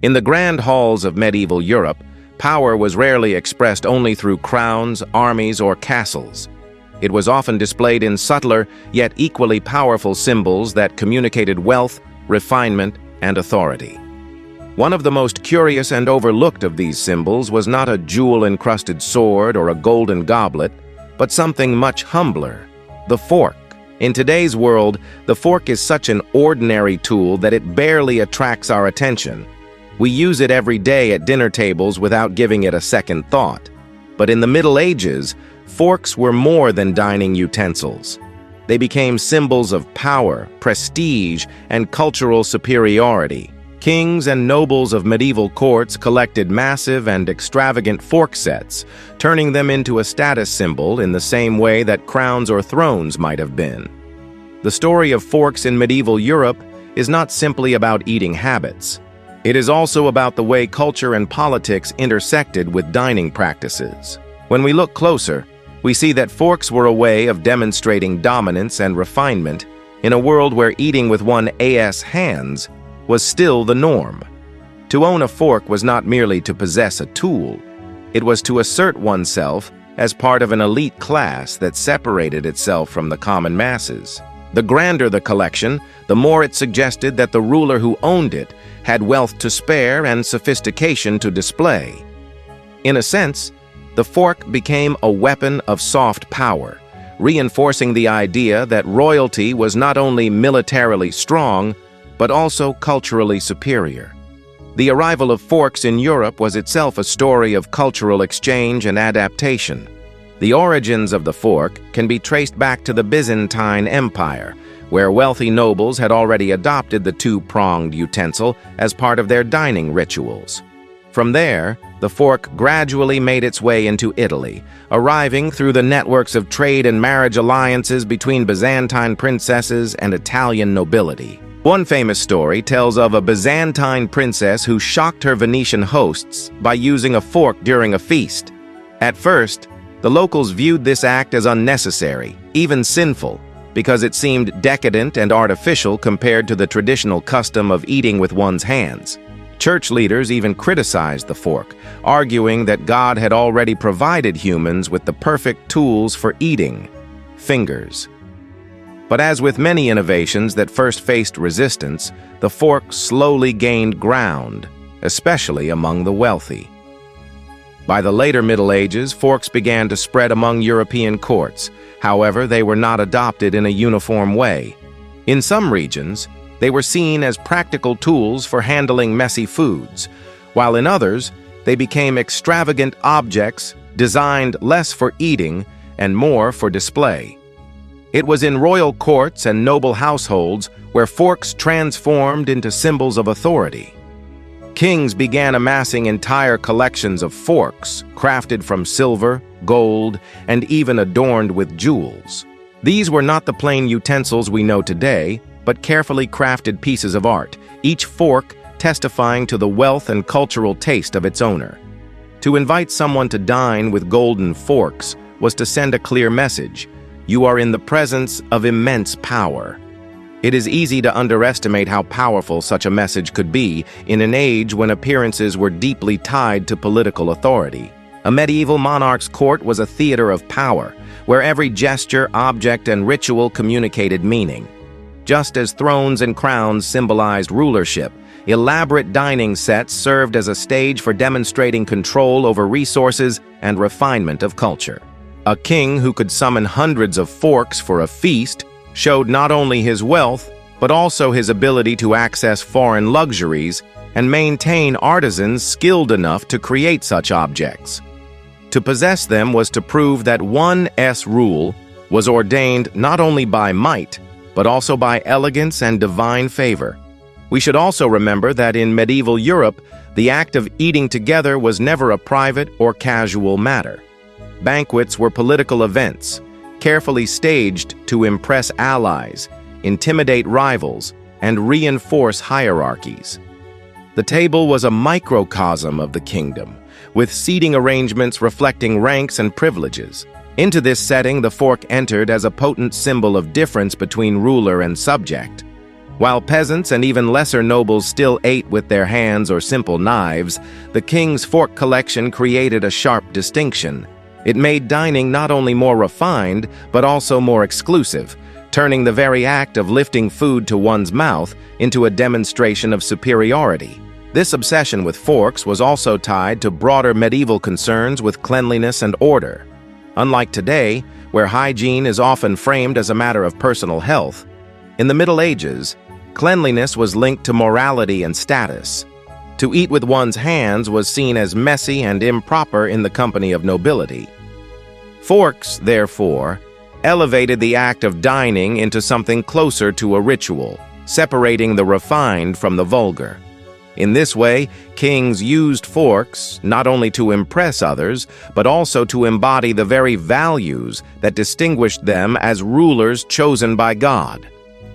In the grand halls of medieval Europe, power was rarely expressed only through crowns, armies, or castles. It was often displayed in subtler, yet equally powerful symbols that communicated wealth, refinement, and authority. One of the most curious and overlooked of these symbols was not a jewel-encrusted sword or a golden goblet, but something much humbler: the fork. In today's world, the fork is such an ordinary tool that it barely attracts our attention. We use it every day at dinner tables without giving it a second thought. But in the Middle Ages, forks were more than dining utensils. They became symbols of power, prestige, and cultural superiority. Kings and nobles of medieval courts collected massive and extravagant fork sets, turning them into a status symbol in the same way that crowns or thrones might have been. The story of forks in medieval Europe is not simply about eating habits. It is also about the way culture and politics intersected with dining practices. When we look closer, we see that forks were a way of demonstrating dominance and refinement in a world where eating with one's hands was still the norm. To own a fork was not merely to possess a tool. It was to assert oneself as part of an elite class that separated itself from the common masses. The grander the collection, the more it suggested that the ruler who owned it had wealth to spare and sophistication to display. In a sense, the fork became a weapon of soft power, reinforcing the idea that royalty was not only militarily strong, but also culturally superior. The arrival of forks in Europe was itself a story of cultural exchange and adaptation. The origins of the fork can be traced back to the Byzantine Empire, where wealthy nobles had already adopted the two-pronged utensil as part of their dining rituals. From there, the fork gradually made its way into Italy, arriving through the networks of trade and marriage alliances between Byzantine princesses and Italian nobility. One famous story tells of a Byzantine princess who shocked her Venetian hosts by using a fork during a feast. At first, the locals viewed this act as unnecessary, even sinful, because it seemed decadent and artificial compared to the traditional custom of eating with one's hands. Church leaders even criticized the fork, arguing that God had already provided humans with the perfect tools for eating: fingers. But as with many innovations that first faced resistance, the fork slowly gained ground, especially among the wealthy. By the later Middle Ages, forks began to spread among European courts. However, they were not adopted in a uniform way. In some regions, they were seen as practical tools for handling messy foods, while in others, they became extravagant objects designed less for eating and more for display. It was in royal courts and noble households where forks transformed into symbols of authority. Kings began amassing entire collections of forks, crafted from silver, gold, and even adorned with jewels. These were not the plain utensils we know today, but carefully crafted pieces of art, each fork testifying to the wealth and cultural taste of its owner. To invite someone to dine with golden forks was to send a clear message: you are in the presence of immense power. It is easy to underestimate how powerful such a message could be in an age when appearances were deeply tied to political authority. A medieval monarch's court was a theater of power, where every gesture, object, and ritual communicated meaning. Just as thrones and crowns symbolized rulership, elaborate dining sets served as a stage for demonstrating control over resources and refinement of culture. A king who could summon hundreds of forks for a feast showed not only his wealth, but also his ability to access foreign luxuries and maintain artisans skilled enough to create such objects. To possess them was to prove that one's rule was ordained not only by might, but also by elegance and divine favor. We should also remember that in medieval Europe, the act of eating together was never a private or casual matter. Banquets were political events, carefully staged to impress allies, intimidate rivals, and reinforce hierarchies. The table was a microcosm of the kingdom, with seating arrangements reflecting ranks and privileges. Into this setting, the fork entered as a potent symbol of difference between ruler and subject. While peasants and even lesser nobles still ate with their hands or simple knives, the king's fork collection created a sharp distinction. It made dining not only more refined, but also more exclusive, turning the very act of lifting food to one's mouth into a demonstration of superiority. This obsession with forks was also tied to broader medieval concerns with cleanliness and order. Unlike today, where hygiene is often framed as a matter of personal health, in the Middle Ages, cleanliness was linked to morality and status. To eat with one's hands was seen as messy and improper in the company of nobility. Forks, therefore, elevated the act of dining into something closer to a ritual, separating the refined from the vulgar. In this way, kings used forks not only to impress others, but also to embody the very values that distinguished them as rulers chosen by God.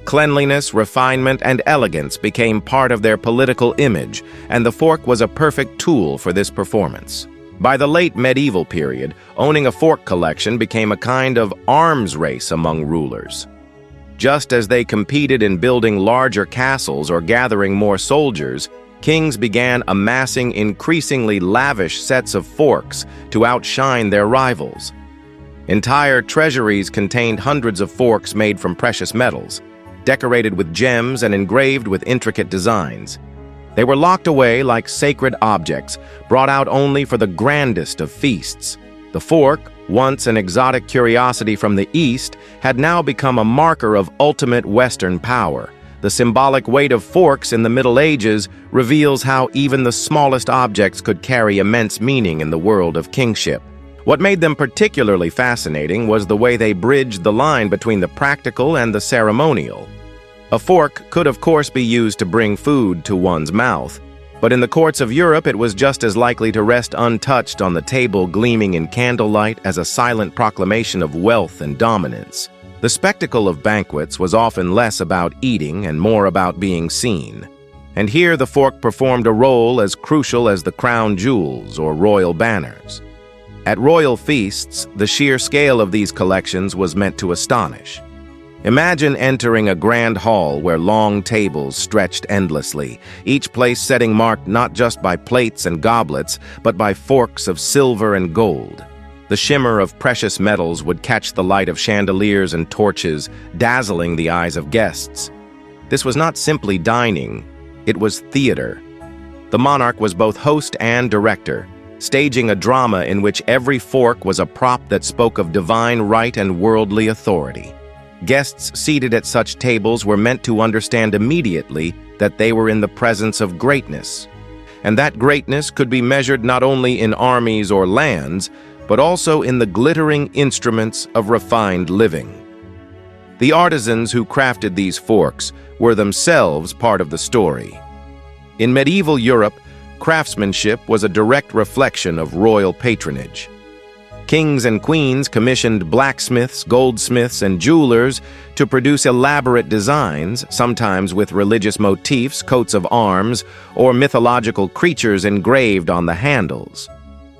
Cleanliness, refinement, and elegance became part of their political image, and the fork was a perfect tool for this performance. By the late medieval period, owning a fork collection became a kind of arms race among rulers. Just as they competed in building larger castles or gathering more soldiers, kings began amassing increasingly lavish sets of forks to outshine their rivals. Entire treasuries contained hundreds of forks made from precious metals, decorated with gems and engraved with intricate designs. They were locked away like sacred objects, brought out only for the grandest of feasts. The fork, once an exotic curiosity from the East, had now become a marker of ultimate Western power. The symbolic weight of forks in the Middle Ages reveals how even the smallest objects could carry immense meaning in the world of kingship. What made them particularly fascinating was the way they bridged the line between the practical and the ceremonial. A fork could of course be used to bring food to one's mouth, but in the courts of Europe it was just as likely to rest untouched on the table gleaming in candlelight as a silent proclamation of wealth and dominance. The spectacle of banquets was often less about eating and more about being seen. And here the fork performed a role as crucial as the crown jewels or royal banners. At royal feasts, the sheer scale of these collections was meant to astonish. Imagine entering a grand hall where long tables stretched endlessly, each place setting marked not just by plates and goblets, but by forks of silver and gold. The shimmer of precious metals would catch the light of chandeliers and torches, dazzling the eyes of guests. This was not simply dining, it was theater. The monarch was both host and director, staging a drama in which every fork was a prop that spoke of divine right and worldly authority. Guests seated at such tables were meant to understand immediately that they were in the presence of greatness. And that greatness could be measured not only in armies or lands, but also in the glittering instruments of refined living. The artisans who crafted these forks were themselves part of the story. In medieval Europe, craftsmanship was a direct reflection of royal patronage. Kings and queens commissioned blacksmiths, goldsmiths, and jewelers to produce elaborate designs, sometimes with religious motifs, coats of arms, or mythological creatures engraved on the handles.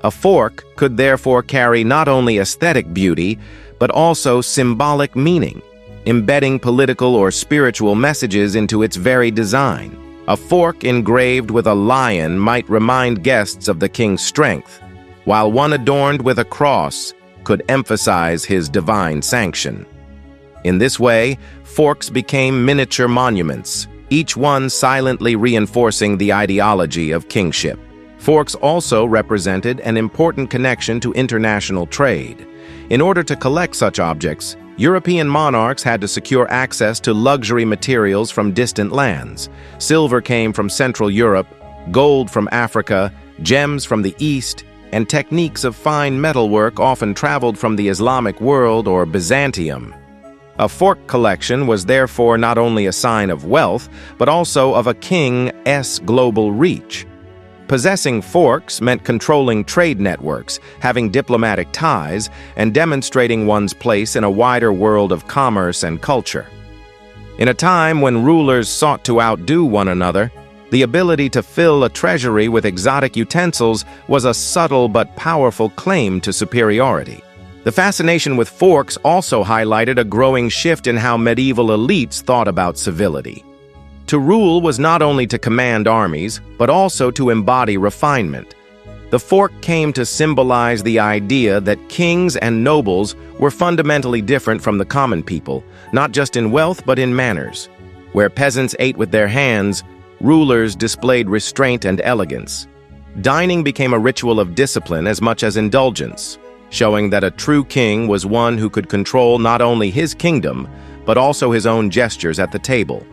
A fork could therefore carry not only aesthetic beauty, but also symbolic meaning, embedding political or spiritual messages into its very design. A fork engraved with a lion might remind guests of the king's strength, while one adorned with a cross could emphasize his divine sanction. In this way, forks became miniature monuments, each one silently reinforcing the ideology of kingship. Forks also represented an important connection to international trade. In order to collect such objects, European monarchs had to secure access to luxury materials from distant lands. Silver came from Central Europe, gold from Africa, gems from the East, and techniques of fine metalwork often traveled from the Islamic world or Byzantium. A fork collection was therefore not only a sign of wealth, but also of a king's global reach. Possessing forks meant controlling trade networks, having diplomatic ties, and demonstrating one's place in a wider world of commerce and culture. In a time when rulers sought to outdo one another, the ability to fill a treasury with exotic utensils was a subtle but powerful claim to superiority. The fascination with forks also highlighted a growing shift in how medieval elites thought about civility. To rule was not only to command armies, but also to embody refinement. The fork came to symbolize the idea that kings and nobles were fundamentally different from the common people, not just in wealth but in manners. Where peasants ate with their hands, rulers displayed restraint and elegance. Dining became a ritual of discipline as much as indulgence, showing that a true king was one who could control not only his kingdom, but also his own gestures at the table.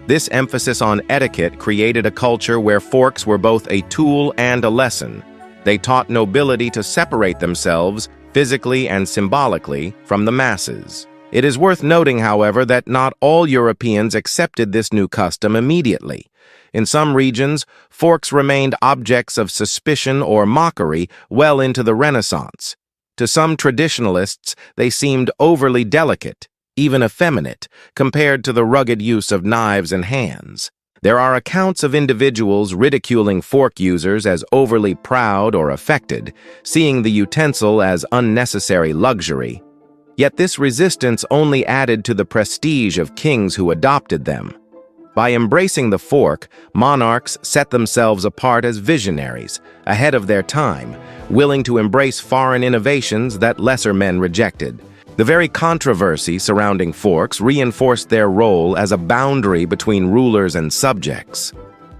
This emphasis on etiquette created a culture where forks were both a tool and a lesson. They taught nobility to separate themselves, physically and symbolically, from the masses. It is worth noting, however, that not all Europeans accepted this new custom immediately. In some regions, forks remained objects of suspicion or mockery well into the Renaissance. To some traditionalists, they seemed overly delicate, even effeminate, compared to the rugged use of knives and hands. There are accounts of individuals ridiculing fork users as overly proud or affected, seeing the utensil as unnecessary luxury. Yet this resistance only added to the prestige of kings who adopted them. By embracing the fork, monarchs set themselves apart as visionaries, ahead of their time, willing to embrace foreign innovations that lesser men rejected. The very controversy surrounding forks reinforced their role as a boundary between rulers and subjects.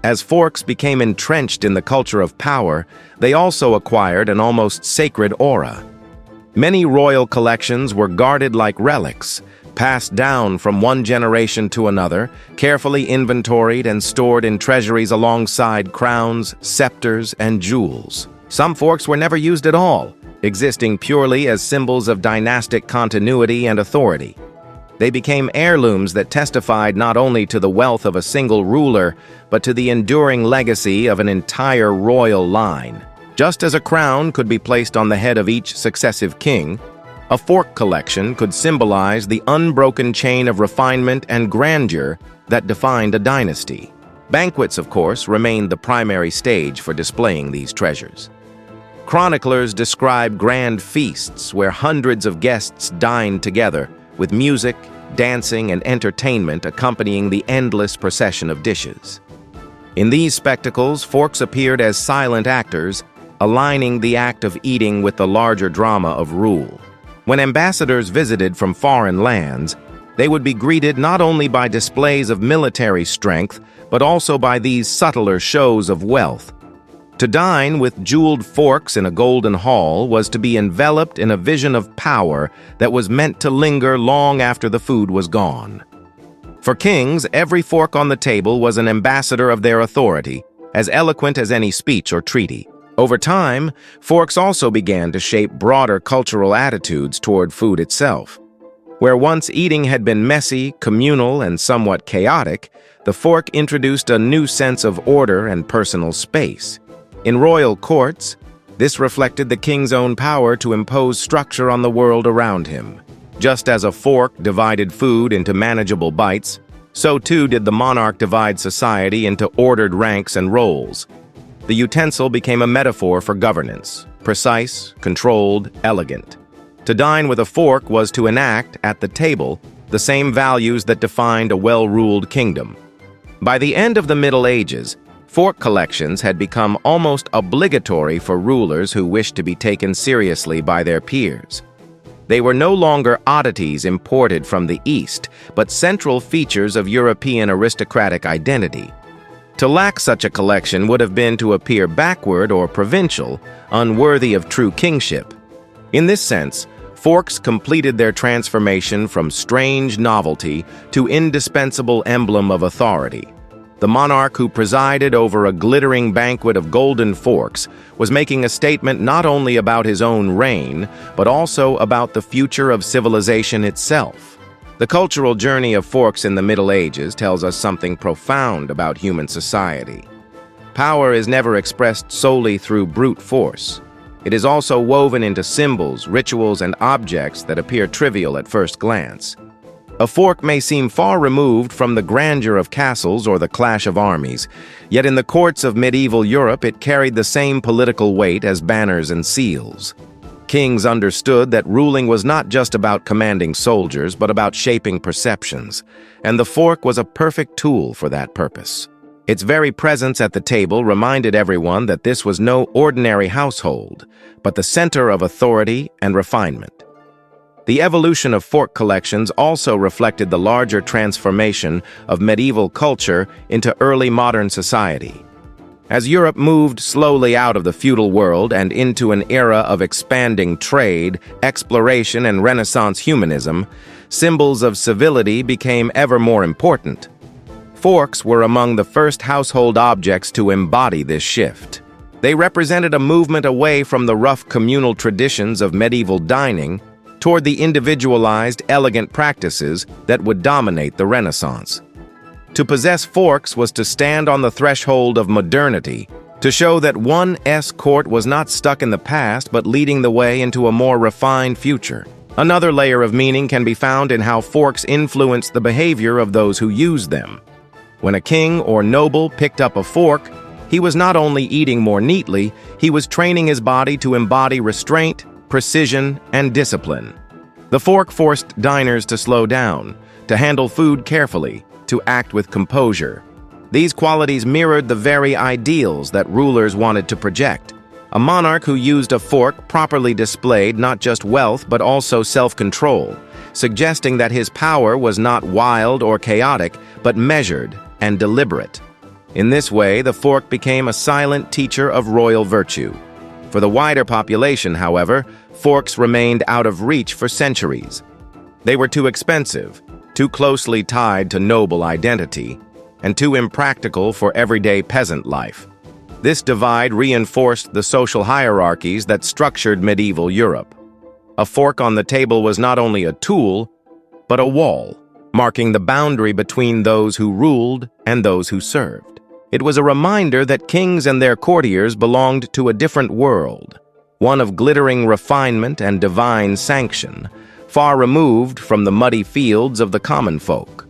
As forks became entrenched in the culture of power, they also acquired an almost sacred aura. Many royal collections were guarded like relics, passed down from one generation to another, carefully inventoried and stored in treasuries alongside crowns, scepters, and jewels. Some forks were never used at all, existing purely as symbols of dynastic continuity and authority. They became heirlooms that testified not only to the wealth of a single ruler, but to the enduring legacy of an entire royal line. Just as a crown could be placed on the head of each successive king, a fork collection could symbolize the unbroken chain of refinement and grandeur that defined a dynasty. Banquets, of course, remained the primary stage for displaying these treasures. Chroniclers describe grand feasts where hundreds of guests dined together, with music, dancing, and entertainment accompanying the endless procession of dishes. In these spectacles, forks appeared as silent actors, aligning the act of eating with the larger drama of rule. When ambassadors visited from foreign lands, they would be greeted not only by displays of military strength, but also by these subtler shows of wealth. To dine with jeweled forks in a golden hall was to be enveloped in a vision of power that was meant to linger long after the food was gone. For kings, every fork on the table was an ambassador of their authority, as eloquent as any speech or treaty. Over time, forks also began to shape broader cultural attitudes toward food itself. Where once eating had been messy, communal, and somewhat chaotic, the fork introduced a new sense of order and personal space. In royal courts, this reflected the king's own power to impose structure on the world around him. Just as a fork divided food into manageable bites, so too did the monarch divide society into ordered ranks and roles. The utensil became a metaphor for governance, precise, controlled, elegant. To dine with a fork was to enact, at the table, the same values that defined a well-ruled kingdom. By the end of the Middle Ages, fork collections had become almost obligatory for rulers who wished to be taken seriously by their peers. They were no longer oddities imported from the East, but central features of European aristocratic identity. To lack such a collection would have been to appear backward or provincial, unworthy of true kingship. In this sense, forks completed their transformation from strange novelty to indispensable emblem of authority. The monarch who presided over a glittering banquet of golden forks was making a statement not only about his own reign, but also about the future of civilization itself. The cultural journey of forks in the Middle Ages tells us something profound about human society. Power is never expressed solely through brute force. It is also woven into symbols, rituals, and objects that appear trivial at first glance. A fork may seem far removed from the grandeur of castles or the clash of armies, yet in the courts of medieval Europe it carried the same political weight as banners and seals. Kings understood that ruling was not just about commanding soldiers, but about shaping perceptions, and the fork was a perfect tool for that purpose. Its very presence at the table reminded everyone that this was no ordinary household, but the center of authority and refinement. The evolution of fork collections also reflected the larger transformation of medieval culture into early modern society. As Europe moved slowly out of the feudal world and into an era of expanding trade, exploration, and Renaissance humanism, symbols of civility became ever more important. Forks were among the first household objects to embody this shift. They represented a movement away from the rough communal traditions of medieval dining toward the individualized, elegant practices that would dominate the Renaissance. To possess forks was to stand on the threshold of modernity, to show that one's court was not stuck in the past but leading the way into a more refined future. Another layer of meaning can be found in how forks influenced the behavior of those who used them. When a king or noble picked up a fork, he was not only eating more neatly, he was training his body to embody restraint, precision, and discipline. The fork forced diners to slow down, to handle food carefully, to act with composure. These qualities mirrored the very ideals that rulers wanted to project. A monarch who used a fork properly displayed not just wealth but also self-control, suggesting that his power was not wild or chaotic, but measured and deliberate. In this way, the fork became a silent teacher of royal virtue. For the wider population, however, forks remained out of reach for centuries. They were too expensive, too closely tied to noble identity, and too impractical for everyday peasant life. This divide reinforced the social hierarchies that structured medieval Europe. A fork on the table was not only a tool, but a wall, marking the boundary between those who ruled and those who served. It was a reminder that kings and their courtiers belonged to a different world, one of glittering refinement and divine sanction, far removed from the muddy fields of the common folk.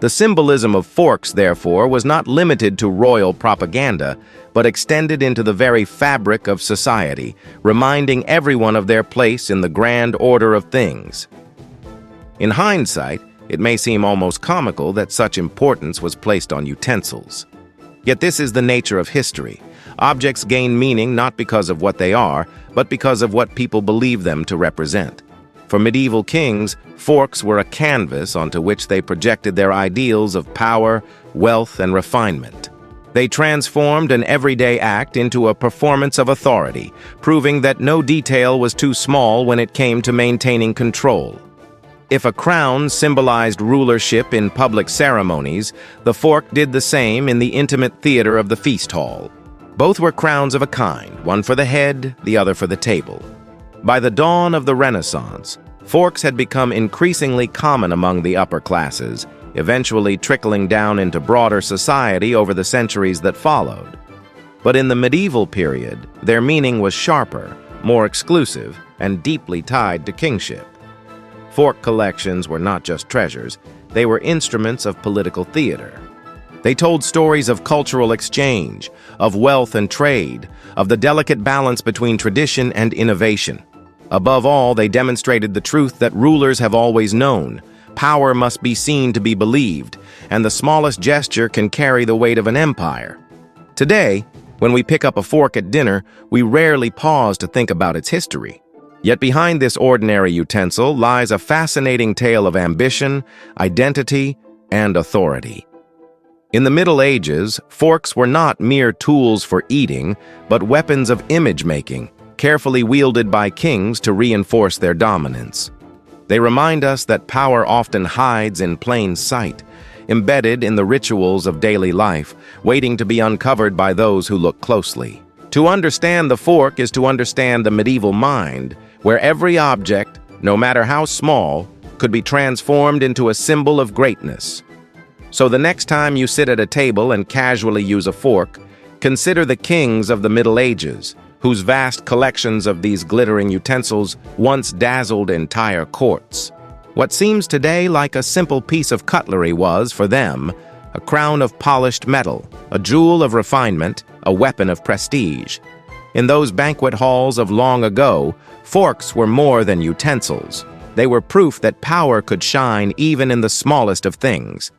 The symbolism of forks, therefore, was not limited to royal propaganda, but extended into the very fabric of society, reminding everyone of their place in the grand order of things. In hindsight, it may seem almost comical that such importance was placed on utensils. Yet this is the nature of history. Objects gain meaning not because of what they are, but because of what people believe them to represent. For medieval kings, forks were a canvas onto which they projected their ideals of power, wealth, and refinement. They transformed an everyday act into a performance of authority, proving that no detail was too small when it came to maintaining control. If a crown symbolized rulership in public ceremonies, the fork did the same in the intimate theater of the feast hall. Both were crowns of a kind, one for the head, the other for the table. By the dawn of the Renaissance, forks had become increasingly common among the upper classes, eventually trickling down into broader society over the centuries that followed. But in the medieval period, their meaning was sharper, more exclusive, and deeply tied to kingship. Fork collections were not just treasures, they were instruments of political theater. They told stories of cultural exchange, of wealth and trade, of the delicate balance between tradition and innovation. Above all, they demonstrated the truth that rulers have always known. Power must be seen to be believed, and the smallest gesture can carry the weight of an empire. Today, when we pick up a fork at dinner, we rarely pause to think about its history. Yet behind this ordinary utensil lies a fascinating tale of ambition, identity, and authority. In the Middle Ages, forks were not mere tools for eating, but weapons of image-making, carefully wielded by kings to reinforce their dominance. They remind us that power often hides in plain sight, embedded in the rituals of daily life, waiting to be uncovered by those who look closely. To understand the fork is to understand the medieval mind, where every object, no matter how small, could be transformed into a symbol of greatness. So the next time you sit at a table and casually use a fork, consider the kings of the Middle Ages, whose vast collections of these glittering utensils once dazzled entire courts. What seems today like a simple piece of cutlery was, for them, a crown of polished metal, a jewel of refinement, a weapon of prestige. In those banquet halls of long ago, forks were more than utensils. They were proof that power could shine even in the smallest of things.